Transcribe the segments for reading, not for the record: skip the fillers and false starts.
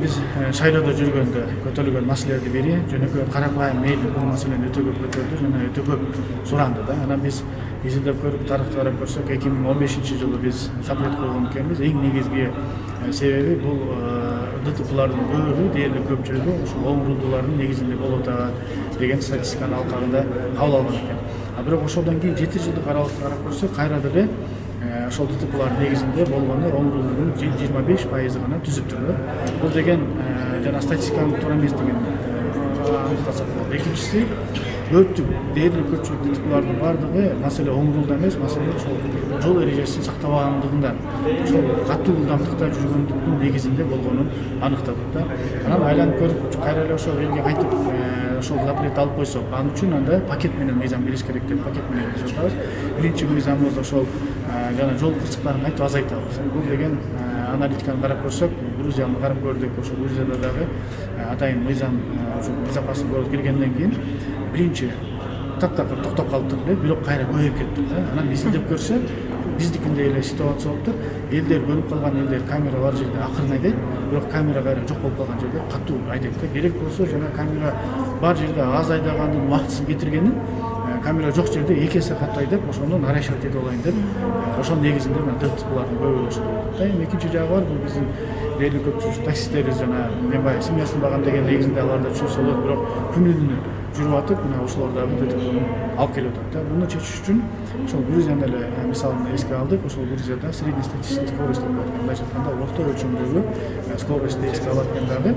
биз шайлоодо жүргөндө көтөрүлгөн маселелердин бири жөнөкөй карапайым мейли бул маселени өтө көп көтөрдү жана өтө көп суранды да. Анан биз изилдеп көрүп, тарыхты карап көрсөк, 2015-жылы биз запрет койгон экенбиз. Эң негизги себеби бул ДТПлардын көбү, дээрлик көпчүлүгү ушул оң рулдуулардын негизинде болуп атат деген статистиканы алкагында кабыл алган экен. Бирок ошондон кийин 7 жылдык аралыкты карап көрсөк, кайра деле ошол ДТПлардын негизинде болгону оң рулдун 25% гана түзүптүр. Бул деген жана статистиканын туура эмес деген аныктасак болот. Экинчиси, көптүк дээрлик көпчүлүк ДТПлардын бардыгы маселе оң рулда эмес, маселе ошол жол эрежесин сактабагандыгынан, ошол катуу ылдамдыкта жүргөндүктүн негизинде болгонун аныктадык да. Анан айланып көрүп, кайра эле ошол элге кайтып ошол запрет алып койсок, анын үчүн анда пакет менен мыйзам бериш керек деп пакет менен берип атабыз. Биринчи мыйзамыбыз ошол жана жол кырсыктарын кайтып азайтабыз. Бул деген аналитиканы карап көрсөк, Грузияны карап көрдүк, ошол Грузияда дагы атайын мыйзам безопасный город келгенден кийин биринчи таптакыр токтоп калыптыр эле, бирок кайра көбөйүп кетти да. Анан изилдеп көрсөк, биздикиндей эле ситуация болуптур. Элдер көнүп калган элдер камера бар жерде акырын айдайт, бирок камера кайра жок болуп калган жерде катуу айдайт да. Керек болсо жана камера бар жерде аз айдагандын убактысын кетиргенин камера жок жерде 2 эсе катуу айдап, ошондон арашат этип алайын деп, ошонун негизинде мына ДТПлардын көбү ошол болот да. Экинчи жагы бар, бул биздин дээрлик көпчүлүк таксисттерибиз жана мен баягы семьясын багам деген негизинде аларда түшүрсө болот, бирок күнүнө жүрүп атып, мына ошолор дагы ДТПны алып келип атат да. Буну чечиш үчүн ошол Грузияны эле мисалын эске алдык. Ошол Грузияда среднестатистический скорость деп коет. Мындай жатканда орто өлчөмдөгү скоростьти эске алат экен дагы.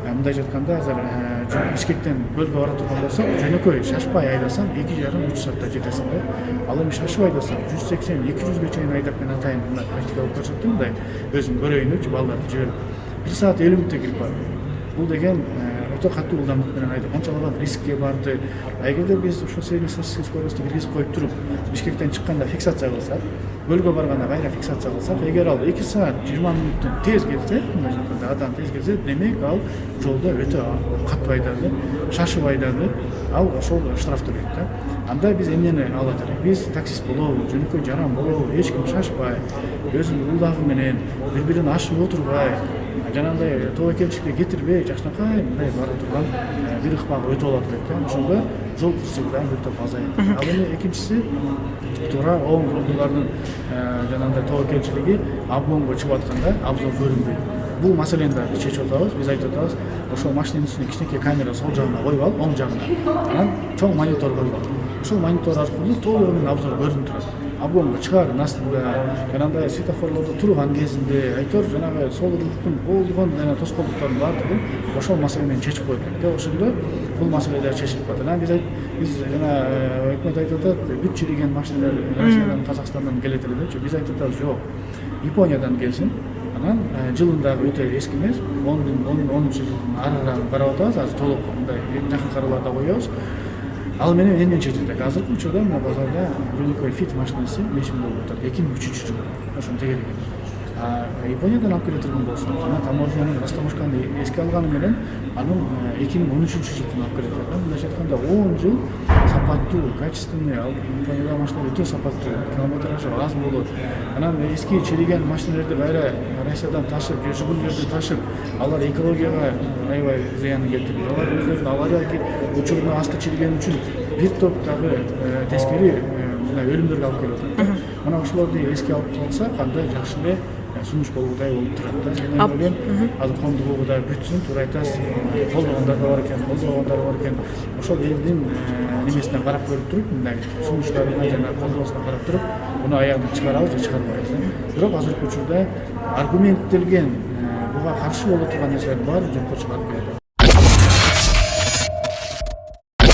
Мындай жатканда азыр Бишкектен Көлгө бара турган болсок, жөнөкөй шашпай айдасаң 2,5-3 саатта жетесиң да. Ал эми шашып айдасаң 180-200ге чейин айдап мен атайын практика кылып көрсөттүм мындай. Өзүм көрөйүнчү балдарды жиберип 1 саат 50 мүнөттө кирип бардым. Бул деген өтө катуу ылдамдык менен айдап канчалаган рискке барды. Эгерде биз ушул среднестатистический скоростьти киргизип коюп туруп, Бишкектен чыкканда фиксация кылсак, Көлгө барганда кайра фиксация кылсак, эгер ал 2 саат 20 мүнөттөн тез келсе, мындай жатканда адам тез келсе, демек ал жолдо өтө катуу айдады, шашып айдады, ал ошол штраф төлөйт да. Анда биз эмнени алат элек? Биз таксист болобу, жөнөкөй жаран болобу, эч ким шашпай, өзүнүн ылдагы менен бири-бирин ашып отурбай, жанагындай тобокелчиликке кетирбей, жакшынакай мындай бара турган бир ыкмак өтүп алат элек да. Ошондо жол кырсыгы да көптөп азайат. Ал эми экинчиси туура оң рулдуулардын жанагындай тобокелчилиги обгонго чыгып атканда обзор көрүнбөйт. Бул маселени да биз чечип атабыз. Биз айтып атабыз, ошол машинанын үстүнө кичинекей камера сол жагына коюп алып, оң жагына. Анан чоң монитор коюп алып. Ошол монитор аркылуу толугу менен обзор көрүнүп турат. Обгонго чыгаардын астында, жанагындай светофорлордо турган кезинде, өйтөр жанагы солдуктун болгон жана тоскоолдуктардын баардыгын ошол маселе менен чечип коет элек да. Ошондо бул маселелер чечилип калат. Анан биз жана өкмөт айтып атат, бүт чириген машиналар Россиядан, Казакстандан келет эле депчи. Биз айтып атабыз, жок. Япониядан келсин. Анан жылындагы өтө эски эмес, 10 жылдын арырагын карап атабыз. Азыр толук мындай жакын караларда коебуз. Ал менен эмне чечилет? Азыркы учурда мына базарда жөнөкөй фит машинасы 5000 доллар атат. 2003 жылы. Ошону тегереген. Япониядан алып келе турган болсо, жана таможнянын растаможканы эске алганы менен анын 2013-жылдан алып келет. Мындай айтканда 10 жыл сапаттуу, качественный, ал Япониядагы машиналар өтө сапаттуу, километражы аз болот. Анан эски чириген машиналарды кайра Россиядан ташып, жигулдерди ташып, алар экологияга аябай зыянын келтирип, алар өздөрүнүн авария учуруна асты чиригени үчүн бир топ дагы тескери өлүмдөргө алып келип атат. Мына ошолорду эске алып калсак, анда жакшы эле сунуш болгудай болуп турат да. Мен ойлойм, азыр коомдугу да бүтсүн, туура айтасыз, колдогондар да бар экен, колдогондар бар экен. Ошол элдин немесине карап көрүп туруп, мындай сунуштарына жана колдоосуна карап туруп, буну аягына чыгарабыз же чыгарбайбыз. Бирок азыркы учурда аргументтелген буга каршы боло турган нерселердин баары жокко чыгарып келет.